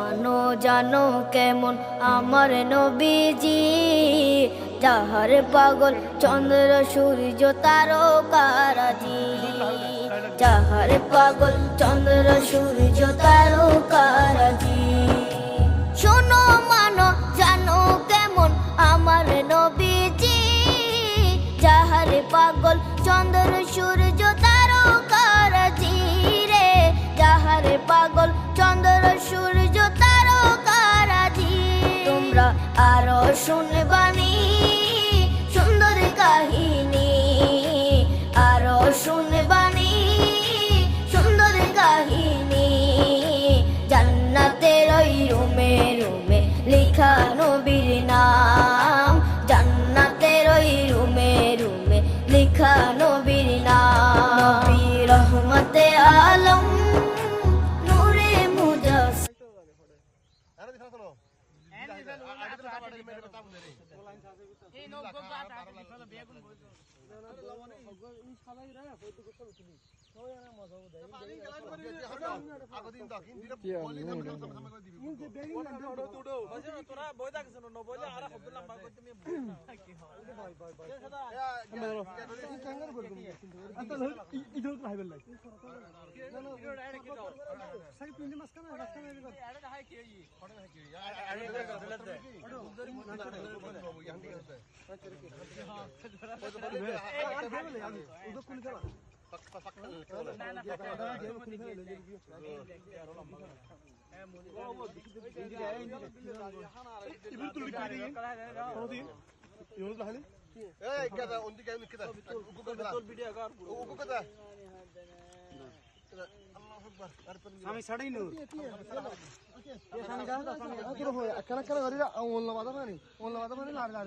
জানো জানো কেমন আমার নবীজি, যাহার পাগল চন্দ্র সূর্য তারকারাজি, যাহার পাগল চন্দ্র সূর্য তারকারাজি। শোনো মানো জানো কেমন আমার নবীজি, যাহার পাগল চন্দ্র সূর্য তারকারাজি রে, যাহার পাগল চন্দ্র সূর্য তারকারাজি। তোমরা আরো শুনবানি সুন্দর কাহিনী, আরো শুনবানি সুন্দর কাহিনী। জান্নাতের ওই রুমে রুমে লেখা নবীর নাম, জান্নাতের ওই রুমে রুমে লেখা নবীর নাম। নবী রহমতে আলম নূরে মুজাসসিম। আমি ছাড়াই নূর এখানে গাছ আছে, এখানে করে হয়, এখানে করে গরিরা ওন লামাদা পানি